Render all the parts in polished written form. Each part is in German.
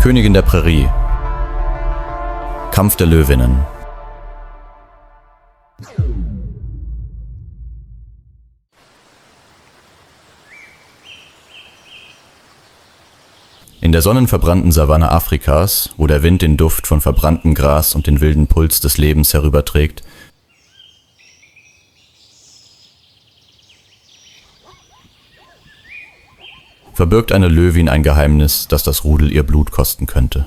Königin der Prärie. Kampf der Löwinnen. In der sonnenverbrannten Savanne Afrikas, wo der Wind den Duft von verbranntem Gras und den wilden Puls des Lebens herüberträgt, verbirgt eine Löwin ein Geheimnis, das das Rudel ihr Blut kosten könnte.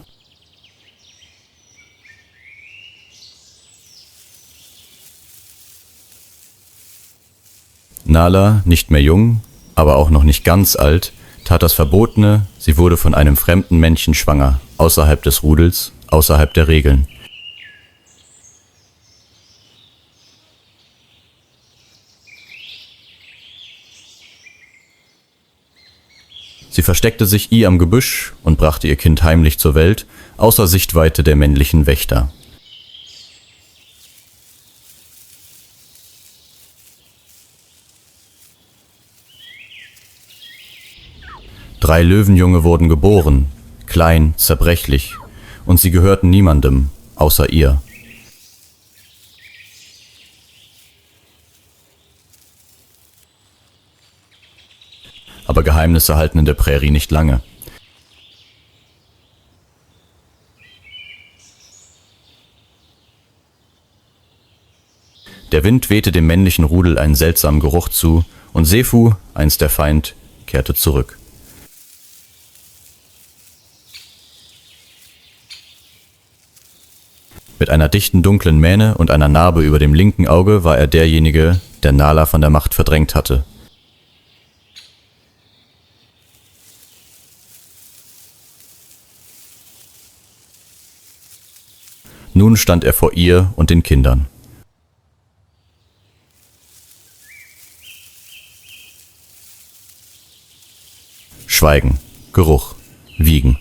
Nala, nicht mehr jung, aber auch noch nicht ganz alt, tat das Verbotene, sie wurde von einem fremden Männchen schwanger, außerhalb des Rudels, außerhalb der Regeln. Sie versteckte sich am Gebüsch und brachte ihr Kind heimlich zur Welt, außer Sichtweite der männlichen Wächter. Drei Löwenjunge wurden geboren, klein, zerbrechlich, und sie gehörten niemandem, außer ihr. Aber Geheimnisse halten in der Prärie nicht lange. Der Wind wehte dem männlichen Rudel einen seltsamen Geruch zu, und Sefu, einst der Feind, kehrte zurück. Mit einer dichten dunklen Mähne und einer Narbe über dem linken Auge war er derjenige, der Nala von der Macht verdrängt hatte. Nun stand er vor ihr und den Kindern. Schweigen, Geruch, Wiegen.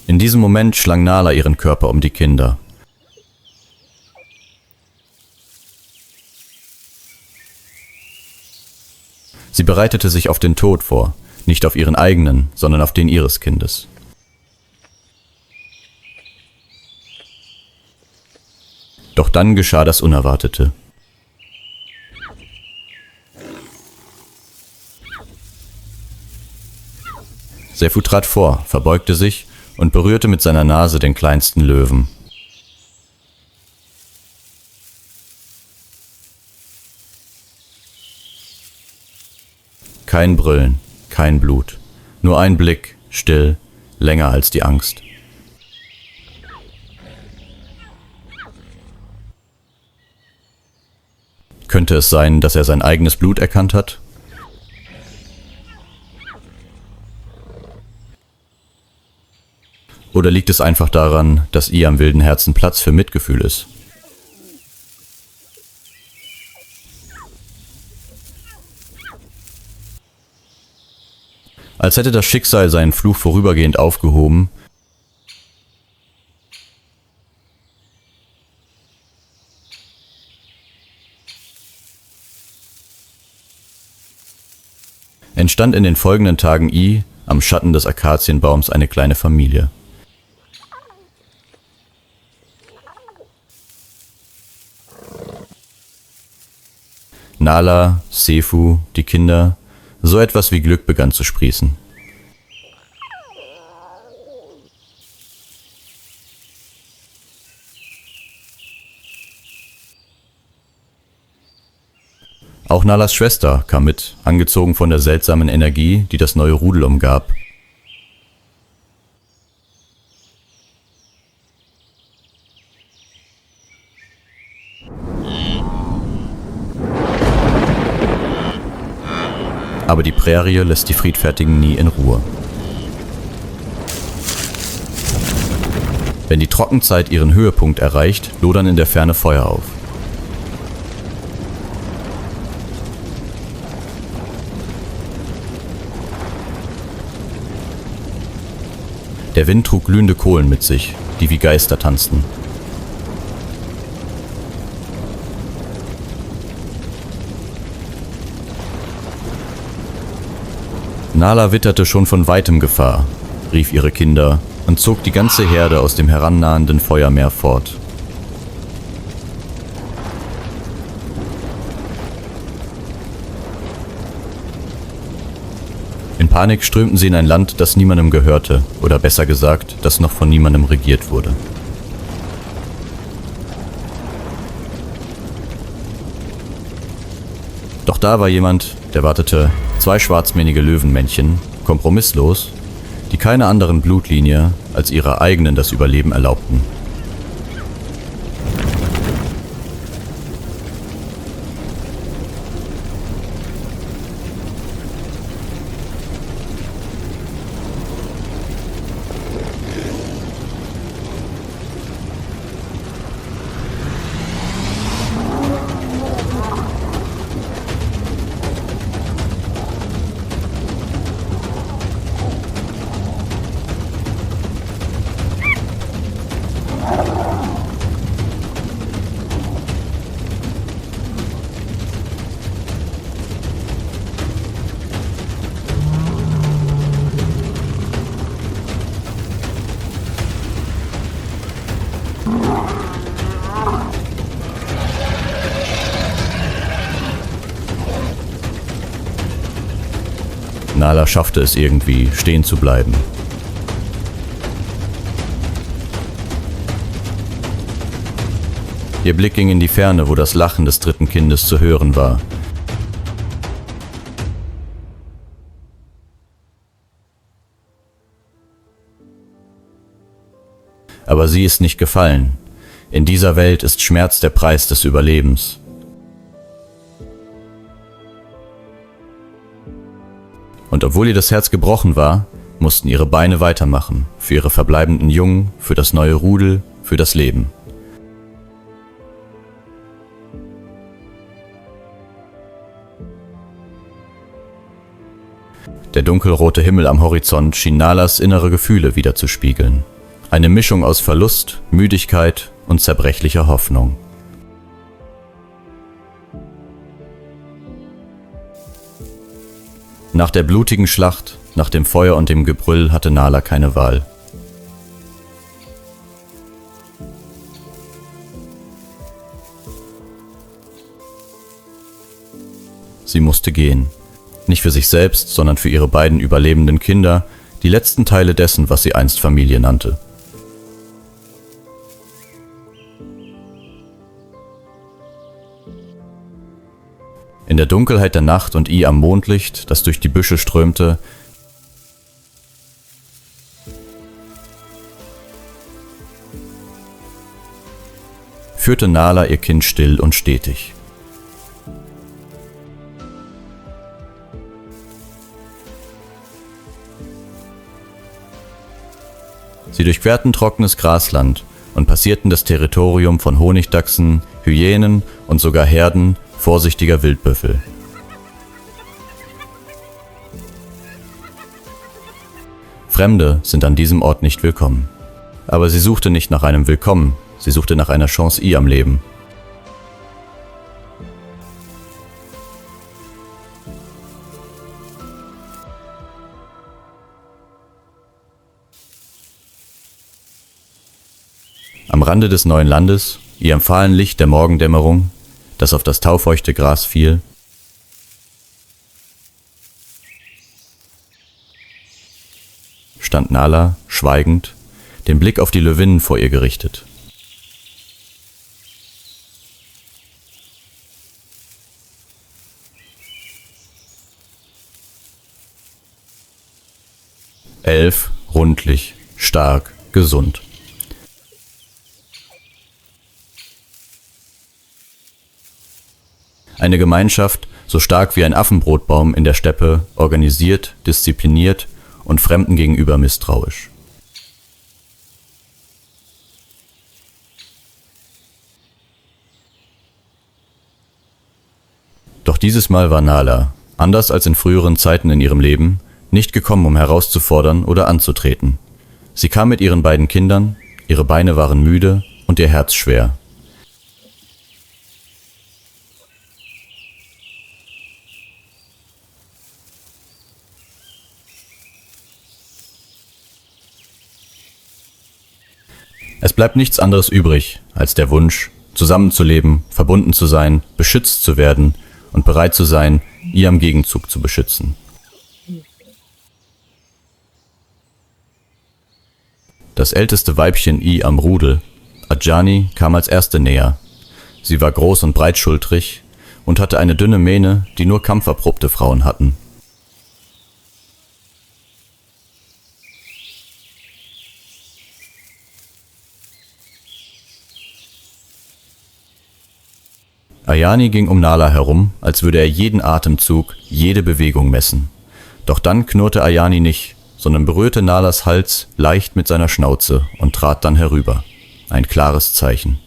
In diesem Moment schlang Nala ihren Körper um die Kinder. Sie bereitete sich auf den Tod vor, nicht auf ihren eigenen, sondern auf den ihres Kindes. Doch dann geschah das Unerwartete. Sefu trat vor, verbeugte sich und berührte mit seiner Nase den kleinsten Löwen. Kein Brüllen, kein Blut, nur ein Blick, still, länger als die Angst. Könnte es sein, dass er sein eigenes Blut erkannt hat? Oder liegt es einfach daran, dass ihr am wilden Herzen Platz für Mitgefühl ist? Als hätte das Schicksal seinen Fluch vorübergehend aufgehoben, entstand in den folgenden Tagen am Schatten des Akazienbaums eine kleine Familie. Nala, Sefu, die Kinder, so etwas wie Glück begann zu sprießen. Auch Nalas Schwester kam mit, angezogen von der seltsamen Energie, die das neue Rudel umgab. Aber die Prärie lässt die Friedfertigen nie in Ruhe. Wenn die Trockenzeit ihren Höhepunkt erreicht, lodern in der Ferne Feuer auf. Der Wind trug glühende Kohlen mit sich, die wie Geister tanzten. Nala witterte schon von weitem Gefahr, rief ihre Kinder und zog die ganze Herde aus dem herannahenden Feuermeer fort. In Panik strömten sie in ein Land, das niemandem gehörte, oder besser gesagt, das noch von niemandem regiert wurde. Doch da war jemand, der wartete, 2 schwarzmähnige Löwenmännchen, kompromisslos, die keiner anderen Blutlinie als ihrer eigenen das Überleben erlaubten. Nala schaffte es irgendwie, stehen zu bleiben. Ihr Blick ging in die Ferne, wo das Lachen des 3. Kindes zu hören war. Aber sie ist nicht gefallen. In dieser Welt ist Schmerz der Preis des Überlebens. Und obwohl ihr das Herz gebrochen war, mussten ihre Beine weitermachen, für ihre verbleibenden Jungen, für das neue Rudel, für das Leben. Der dunkelrote Himmel am Horizont schien Nalas innere Gefühle widerzuspiegeln. Eine Mischung aus Verlust, Müdigkeit und zerbrechlicher Hoffnung. Nach der blutigen Schlacht, nach dem Feuer und dem Gebrüll hatte Nala keine Wahl. Sie musste gehen. Nicht für sich selbst, sondern für ihre beiden überlebenden Kinder, die letzten Teile dessen, was sie einst Familie nannte. In der Dunkelheit der Nacht und am Mondlicht, das durch die Büsche strömte, führte Nala ihr Kind still und stetig. Sie durchquerten trockenes Grasland und passierten das Territorium von Honigdachsen, Hyänen und sogar Herden vorsichtiger Wildbüffel. Fremde sind an diesem Ort nicht willkommen. Aber sie suchte nicht nach einem Willkommen, sie suchte nach einer Chance am Leben. Am Rande des neuen Landes, im fahlen Licht der Morgendämmerung, das auf das taufeuchte Gras fiel, stand Nala, schweigend, den Blick auf die Löwinnen vor ihr gerichtet. Elf, rundlich, stark, gesund. Eine Gemeinschaft, so stark wie ein Affenbrotbaum in der Steppe, organisiert, diszipliniert und Fremden gegenüber misstrauisch. Doch dieses Mal war Nala, anders als in früheren Zeiten in ihrem Leben, nicht gekommen, um herauszufordern oder anzutreten. Sie kam mit ihren beiden Kindern, ihre Beine waren müde und ihr Herz schwer. Es bleibt nichts anderes übrig als der Wunsch, zusammenzuleben, verbunden zu sein, beschützt zu werden und bereit zu sein, ihr im Gegenzug zu beschützen. Das älteste Weibchen I am Rudel, Adjani, kam als erste näher. Sie war groß und breitschultrig und hatte eine dünne Mähne, die nur kampferprobte Frauen hatten. Ayani ging um Nala herum, als würde er jeden Atemzug, jede Bewegung messen. Doch dann knurrte Ayani nicht, sondern berührte Nalas Hals leicht mit seiner Schnauze und trat dann herüber. Ein klares Zeichen.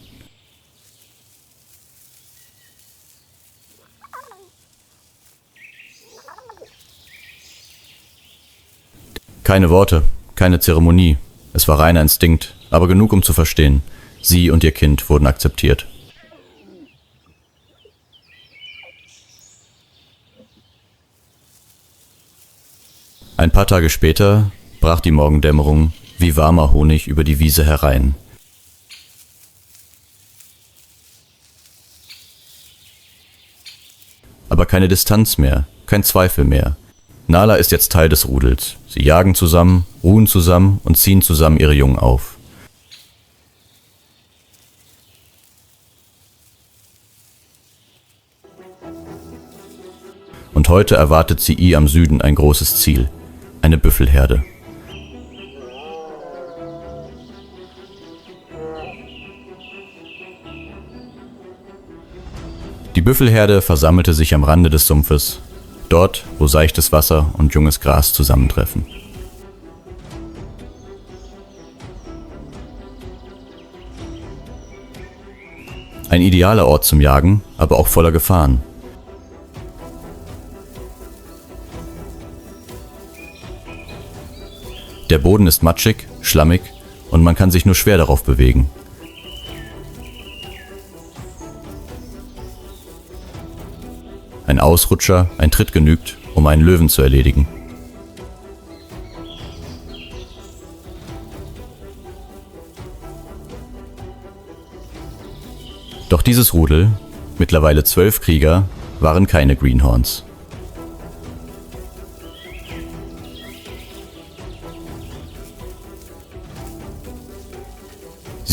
Keine Worte, keine Zeremonie. Es war reiner Instinkt, aber genug, um zu verstehen. Sie und ihr Kind wurden akzeptiert. Ein paar Tage später brach die Morgendämmerung wie warmer Honig über die Wiese herein. Aber keine Distanz mehr, kein Zweifel mehr. Nala ist jetzt Teil des Rudels. Sie jagen zusammen, ruhen zusammen und ziehen zusammen ihre Jungen auf. Und heute erwartet sie I am Süden ein großes Ziel. Eine Büffelherde. Die Büffelherde versammelte sich am Rande des Sumpfes, dort, wo seichtes Wasser und junges Gras zusammentreffen. Ein idealer Ort zum Jagen, aber auch voller Gefahren. Der Boden ist matschig, schlammig und man kann sich nur schwer darauf bewegen. Ein Ausrutscher, ein Tritt genügt, um einen Löwen zu erledigen. Doch dieses Rudel, mittlerweile 12 Krieger, waren keine Greenhorns.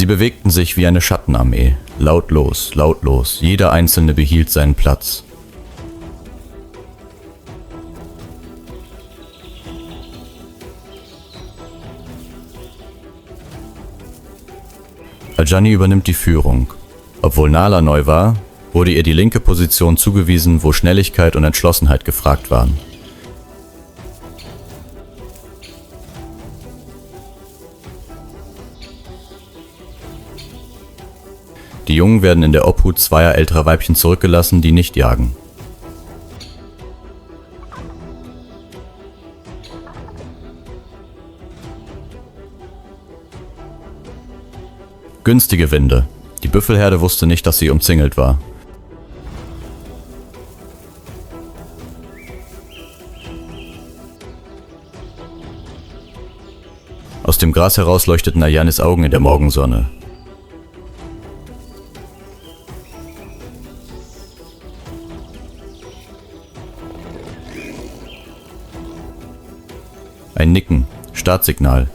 Sie bewegten sich wie eine Schattenarmee, lautlos, lautlos, jeder Einzelne behielt seinen Platz. Adjani übernimmt die Führung. Obwohl Nala neu war, wurde ihr die linke Position zugewiesen, wo Schnelligkeit und Entschlossenheit gefragt waren. Die Jungen werden in der Obhut zweier älterer Weibchen zurückgelassen, die nicht jagen. Günstige Winde. Die Büffelherde wusste nicht, dass sie umzingelt war. Aus dem Gras heraus leuchteten Ayanis Augen in der Morgensonne. Ein Nicken, Startsignal.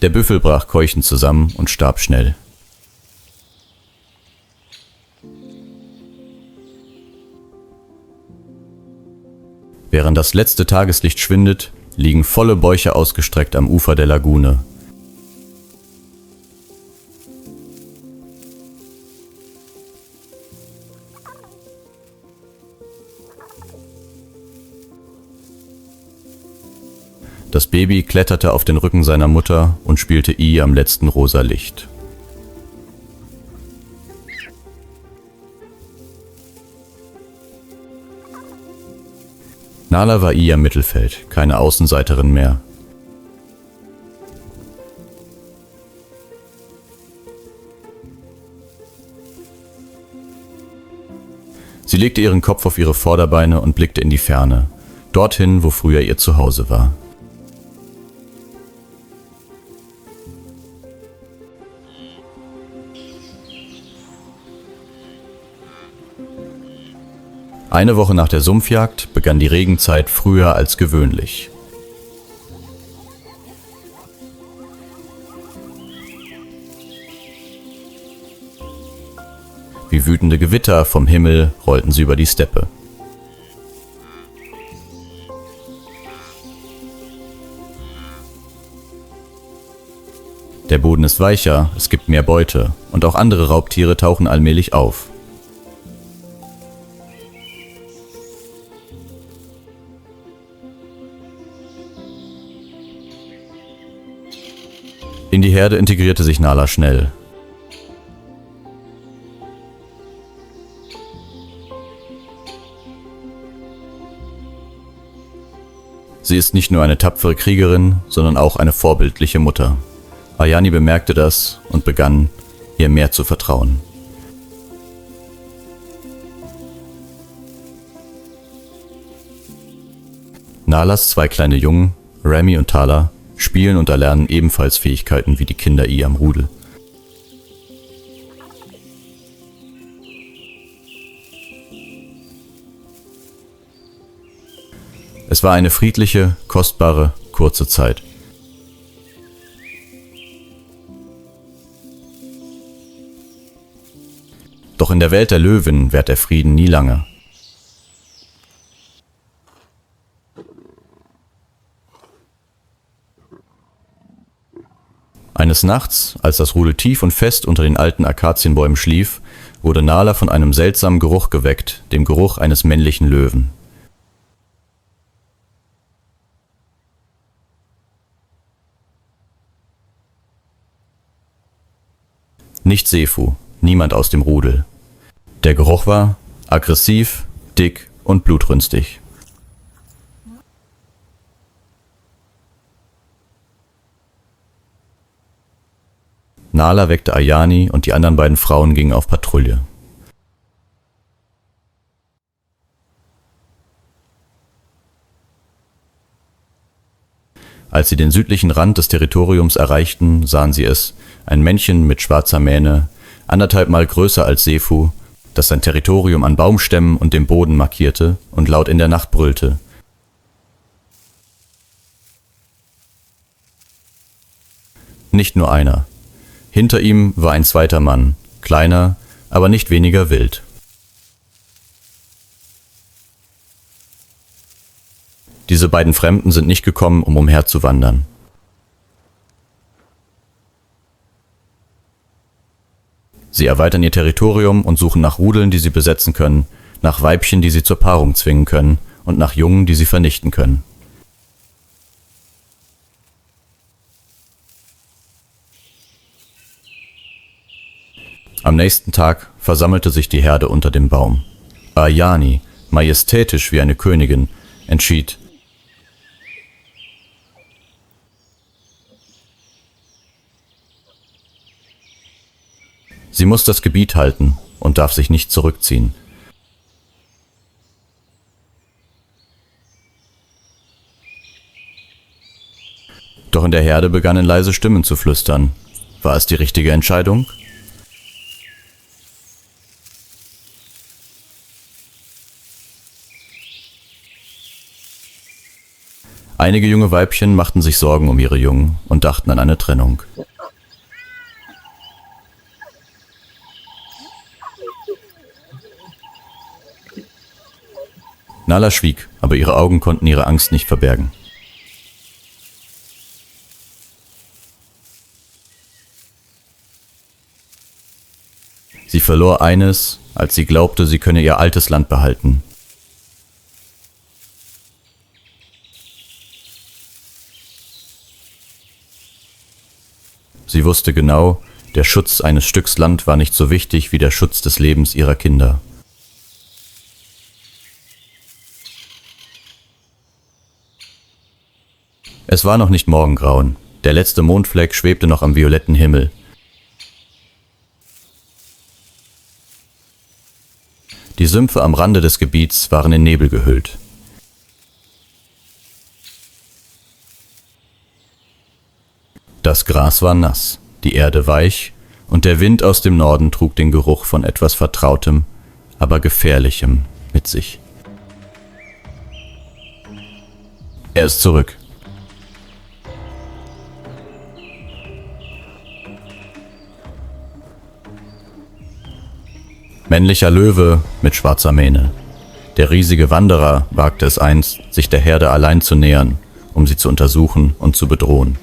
Der Büffel brach keuchend zusammen und starb schnell. Während das letzte Tageslicht schwindet, liegen volle Bäuche ausgestreckt am Ufer der Lagune. Das Baby kletterte auf den Rücken seiner Mutter und spielte I am letzten rosa Licht. Nala war I am Mittelfeld, keine Außenseiterin mehr. Sie legte ihren Kopf auf ihre Vorderbeine und blickte in die Ferne, dorthin, wo früher ihr Zuhause war. Eine Woche nach der Sumpfjagd begann die Regenzeit früher als gewöhnlich. Wie wütende Gewitter vom Himmel rollten sie über die Steppe. Der Boden ist weicher, es gibt mehr Beute und auch andere Raubtiere tauchen allmählich auf. In die Herde integrierte sich Nala schnell. Sie ist nicht nur eine tapfere Kriegerin, sondern auch eine vorbildliche Mutter. Ayani bemerkte das und begann, ihr mehr zu vertrauen. Nalas zwei kleine Jungen, Remy und Tala, spielen und erlernen ebenfalls Fähigkeiten wie die Kinder I am Rudel. Es war eine friedliche, kostbare, kurze Zeit. Doch in der Welt der Löwen währt der Frieden nie lange. Eines Nachts, als das Rudel tief und fest unter den alten Akazienbäumen schlief, wurde Nala von einem seltsamen Geruch geweckt, dem Geruch eines männlichen Löwen. Nicht Sefu, niemand aus dem Rudel. Der Geruch war aggressiv, dick und blutrünstig. Nala weckte Ayani und die anderen beiden Frauen gingen auf Patrouille. Als sie den südlichen Rand des Territoriums erreichten, sahen sie es, ein Männchen mit schwarzer Mähne, 1,5 Mal größer als Sefu, das sein Territorium an Baumstämmen und dem Boden markierte und laut in der Nacht brüllte. Nicht nur einer. Hinter ihm war ein zweiter Mann, kleiner, aber nicht weniger wild. Diese beiden Fremden sind nicht gekommen, um umherzuwandern. Sie erweitern ihr Territorium und suchen nach Rudeln, die sie besetzen können, nach Weibchen, die sie zur Paarung zwingen können und nach Jungen, die sie vernichten können. Am nächsten Tag versammelte sich die Herde unter dem Baum. Ayani, majestätisch wie eine Königin, entschied: Sie muss das Gebiet halten und darf sich nicht zurückziehen. Doch in der Herde begannen leise Stimmen zu flüstern. War es die richtige Entscheidung? Einige junge Weibchen machten sich Sorgen um ihre Jungen und dachten an eine Trennung. Nala schwieg, aber ihre Augen konnten ihre Angst nicht verbergen. Sie verlor eines, als sie glaubte, sie könne ihr altes Land behalten. Sie wusste genau, der Schutz eines Stücks Land war nicht so wichtig wie der Schutz des Lebens ihrer Kinder. Es war noch nicht Morgengrauen. Der letzte Mondfleck schwebte noch am violetten Himmel. Die Sümpfe am Rande des Gebiets waren in Nebel gehüllt. Das Gras war nass, die Erde weich und der Wind aus dem Norden trug den Geruch von etwas Vertrautem, aber Gefährlichem mit sich. Er ist zurück. Männlicher Löwe mit schwarzer Mähne. Der riesige Wanderer wagte es einst, sich der Herde allein zu nähern, um sie zu untersuchen und zu bedrohen.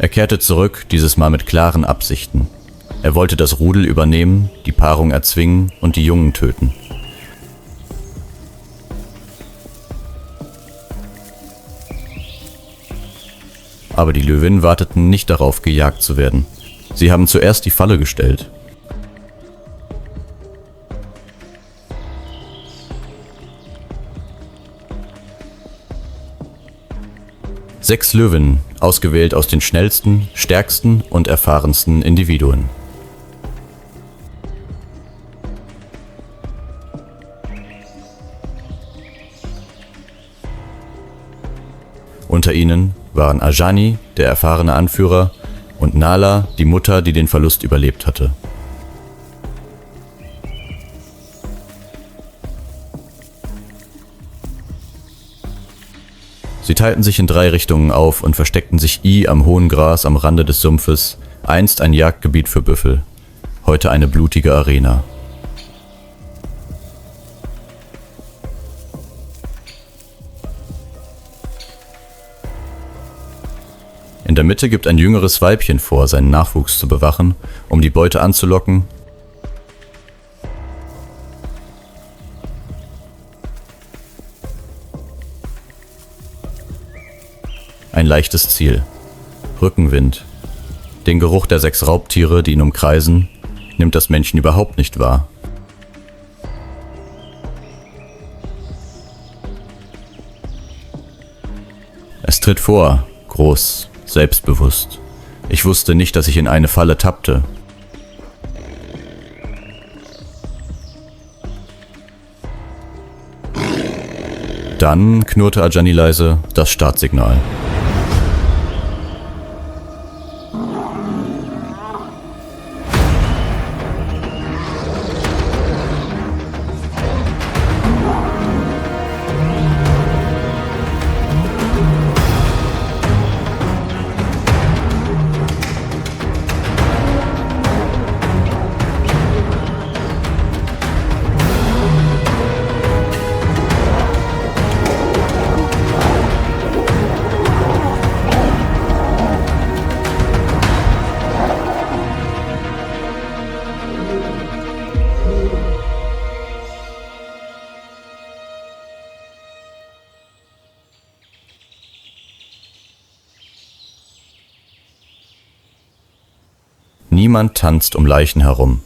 Er kehrte zurück, dieses Mal mit klaren Absichten. Er wollte das Rudel übernehmen, die Paarung erzwingen und die Jungen töten. Aber die Löwinnen warteten nicht darauf, gejagt zu werden. Sie haben zuerst die Falle gestellt. Sechs Löwinnen, ausgewählt aus den schnellsten, stärksten und erfahrensten Individuen. Unter ihnen waren Ajani, der erfahrene Anführer, und Nala, die Mutter, die den Verlust überlebt hatte. Sie teilten sich in 3 Richtungen auf und versteckten sich am hohen Gras am Rande des Sumpfes, einst ein Jagdgebiet für Büffel, heute eine blutige Arena. In der Mitte gibt ein jüngeres Weibchen vor, seinen Nachwuchs zu bewachen, um die Beute anzulocken. Ein leichtes Ziel. Rückenwind. Den Geruch der 6 Raubtiere, die ihn umkreisen, nimmt das Männchen überhaupt nicht wahr. Es tritt vor, groß, selbstbewusst. Ich wusste nicht, dass ich in eine Falle tappte. Dann knurrte Ajani leise das Startsignal. Niemand tanzt um Leichen herum.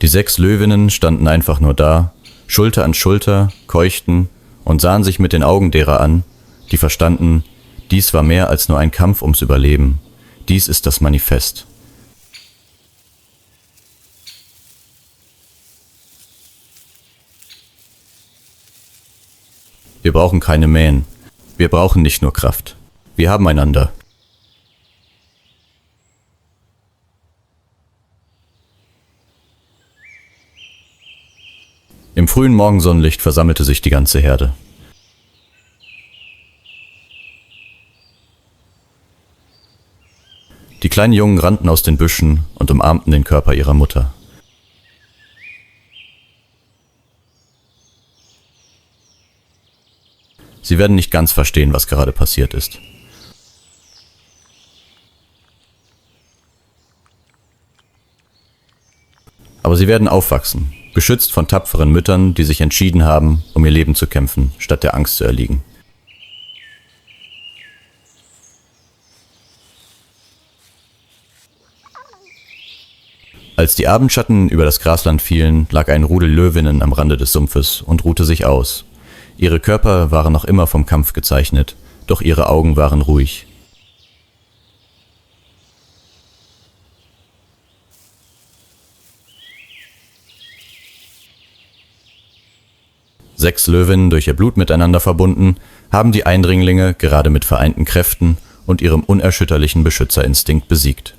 Die 6 Löwinnen standen einfach nur da, Schulter an Schulter, keuchten und sahen sich mit den Augen derer an, die verstanden, dies war mehr als nur ein Kampf ums Überleben. Dies ist das Manifest. Wir brauchen keine Mähen. Wir brauchen nicht nur Kraft. Wir haben einander. Im frühen Morgensonnenlicht versammelte sich die ganze Herde. Die kleinen Jungen rannten aus den Büschen und umarmten den Körper ihrer Mutter. Sie werden nicht ganz verstehen, was gerade passiert ist. Aber sie werden aufwachsen, geschützt von tapferen Müttern, die sich entschieden haben, um ihr Leben zu kämpfen, statt der Angst zu erliegen. Als die Abendschatten über das Grasland fielen, lag ein Rudel Löwinnen am Rande des Sumpfes und ruhte sich aus. Ihre Körper waren noch immer vom Kampf gezeichnet, doch ihre Augen waren ruhig. Sechs Löwinnen, durch ihr Blut miteinander verbunden, haben die Eindringlinge gerade mit vereinten Kräften und ihrem unerschütterlichen Beschützerinstinkt besiegt.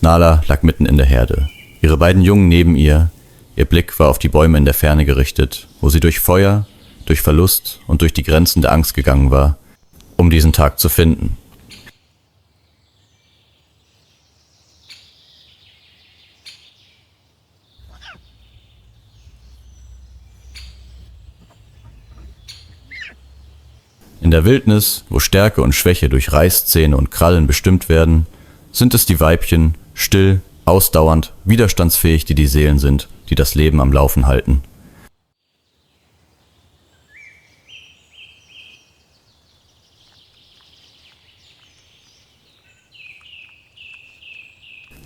Nala lag mitten in der Herde, ihre beiden Jungen neben ihr. Ihr Blick war auf die Bäume in der Ferne gerichtet, wo sie durch Feuer, durch Verlust und durch die Grenzen der Angst gegangen war, um diesen Tag zu finden. In der Wildnis, wo Stärke und Schwäche durch Reißzähne und Krallen bestimmt werden, sind es die Weibchen, still, ausdauernd, widerstandsfähig, die Seelen sind, die das Leben am Laufen halten.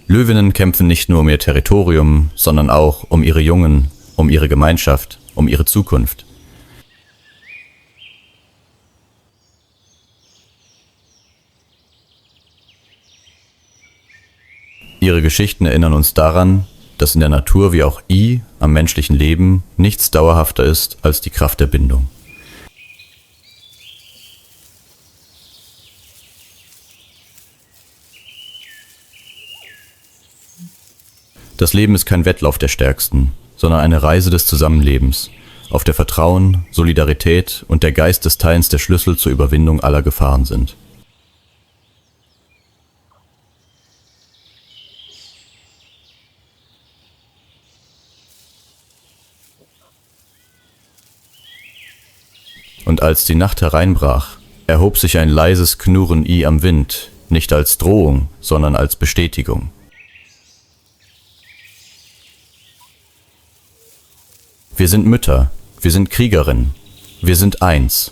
Löwinnen kämpfen nicht nur um ihr Territorium, sondern auch um ihre Jungen, um ihre Gemeinschaft, um ihre Zukunft. Ihre Geschichten erinnern uns daran, dass in der Natur wie auch am menschlichen Leben nichts dauerhafter ist als die Kraft der Bindung. Das Leben ist kein Wettlauf der Stärksten, sondern eine Reise des Zusammenlebens, auf der Vertrauen, Solidarität und der Geist des Teilens der Schlüssel zur Überwindung aller Gefahren sind. Und als die Nacht hereinbrach, erhob sich ein leises Knurren am Wind, nicht als Drohung, sondern als Bestätigung. Wir sind Mütter, wir sind Kriegerinnen, wir sind eins.